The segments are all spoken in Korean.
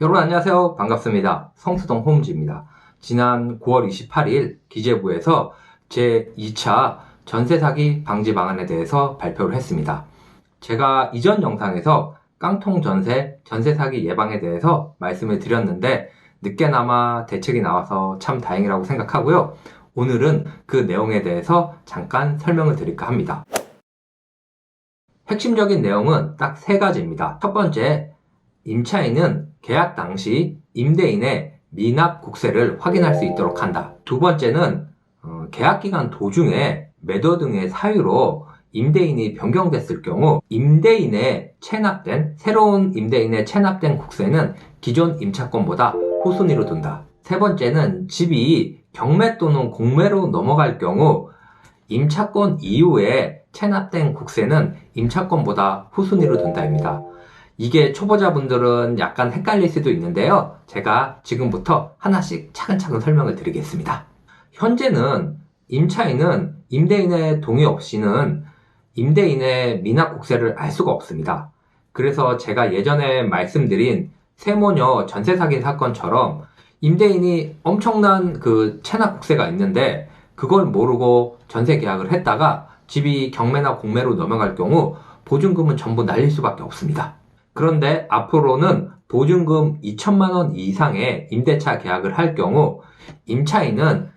여러분 안녕하세요. 반갑습니다. 성수동 홈즈입니다. 지난 9월 28일 기재부에서 제2차 전세 사기 방지 방안에 대해서 발표를 했습니다. 제가 이전 영상에서 깡통 전세 사기 예방에 대해서 말씀을 드렸는데 늦게나마 대책이 나와서 참 다행이라고 생각하고요. 오늘은 그 내용에 대해서 잠깐 설명을 드릴까 합니다. 핵심적인 내용은 딱 세 가지입니다. 첫 번째, 임차인은 계약 당시 임대인의 미납 국세를 확인할 수 있도록 한다. 두 번째는 계약기간 도중에 매도 등의 사유로 임대인이 변경됐을 경우 새로운 임대인의 체납된 국세는 기존 임차권보다 후순위로 둔다. 세 번째는 집이 경매 또는 공매로 넘어갈 경우 임차권 이후에 체납된 국세는 임차권보다 후순위로 둔다입니다. 이게 초보자분들은 약간 헷갈릴 수도 있는데요. 제가 지금부터 하나씩 차근차근 설명을 드리겠습니다. 현재는 임차인은 임대인의 동의 없이는 임대인의 미납 국세를 알 수가 없습니다. 그래서 제가 예전에 말씀드린 세모녀 전세 사기 사건처럼 임대인이 엄청난 그 체납 국세가 있는데 그걸 모르고 전세 계약을 했다가 집이 경매나 공매로 넘어갈 경우 보증금은 전부 날릴 수밖에 없습니다. 그런데 앞으로는 보증금 2천만 원 이상의 임대차 계약을 할 경우 임차인은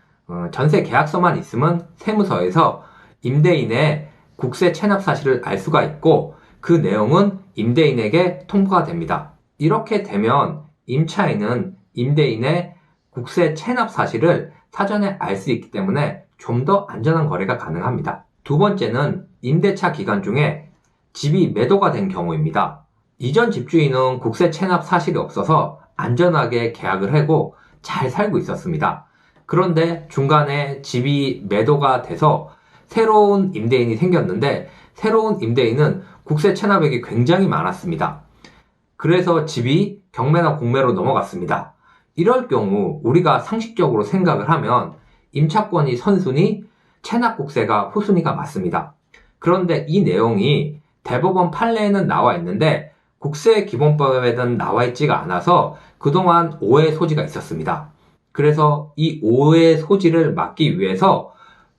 전세 계약서만 있으면 세무서에서 임대인의 국세 체납 사실을 알 수가 있고 그 내용은 임대인에게 통보가 됩니다. 이렇게 되면 임차인은 임대인의 국세 체납 사실을 사전에 알 수 있기 때문에 좀 더 안전한 거래가 가능합니다. 두 번째는 임대차 기간 중에 집이 매도가 된 경우입니다. 이전 집주인은 국세 체납 사실이 없어서 안전하게 계약을 하고 잘 살고 있었습니다. 그런데 중간에 집이 매도가 돼서 새로운 임대인이 생겼는데 새로운 임대인은 국세 체납액이 굉장히 많았습니다. 그래서 집이 경매나 공매로 넘어갔습니다. 이럴 경우 우리가 상식적으로 생각을 하면 임차권이 선순위, 체납국세가 후순위가 맞습니다. 그런데 이 내용이 대법원 판례에는 나와 있는데 국세기본법에는 나와 있지가 않아서 그동안 오해 소지가 있었습니다. 그래서 이 오해 소지를 막기 위해서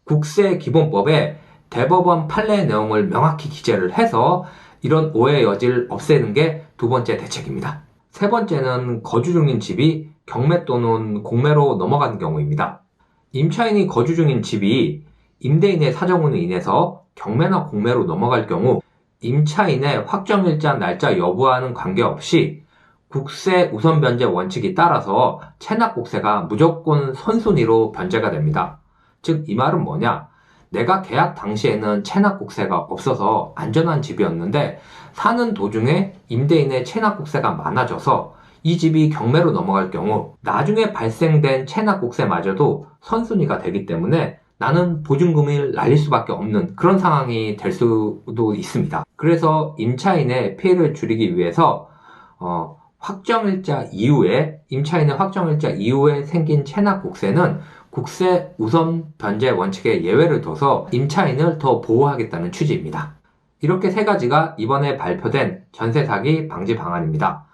국세기본법에 대법원 판례 내용을 명확히 기재를 해서 이런 오해 여지를 없애는 게 두 번째 대책입니다. 세 번째는 거주 중인 집이 경매 또는 공매로 넘어가는 경우입니다. 임차인이 거주 중인 집이 임대인의 사정으로 인해서 경매나 공매로 넘어갈 경우 임차인의 확정일자 날짜 여부와는 관계없이 국세 우선 변제 원칙이 따라서 체납국세가 무조건 선순위로 변제가 됩니다. 즉 이 말은 뭐냐? 내가 계약 당시에는 체납국세가 없어서 안전한 집이었는데 사는 도중에 임대인의 체납국세가 많아져서 이 집이 경매로 넘어갈 경우 나중에 발생된 체납국세마저도 선순위가 되기 때문에 나는 보증금을 날릴 수밖에 없는 그런 상황이 될 수도 있습니다. 그래서 임차인의 피해를 줄이기 위해서 임차인의 확정일자 이후에 생긴 체납국세는 국세 우선 변제 원칙에 예외를 둬서 임차인을 더 보호하겠다는 취지입니다. 이렇게 세 가지가 이번에 발표된 전세 사기 방지 방안입니다.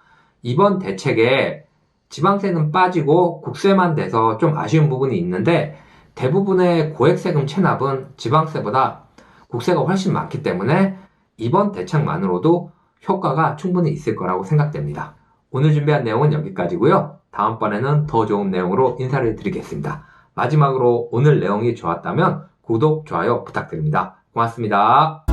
이번 대책에 지방세는 빠지고 국세만 돼서 좀 아쉬운 부분이 있는데 대부분의 고액세금 체납은 지방세보다 국세가 훨씬 많기 때문에 이번 대책만으로도 효과가 충분히 있을 거라고 생각됩니다. 오늘 준비한 내용은 여기까지고요. 다음번에는 더 좋은 내용으로 인사를 드리겠습니다. 마지막으로 오늘 내용이 좋았다면 구독, 좋아요 부탁드립니다. 고맙습니다.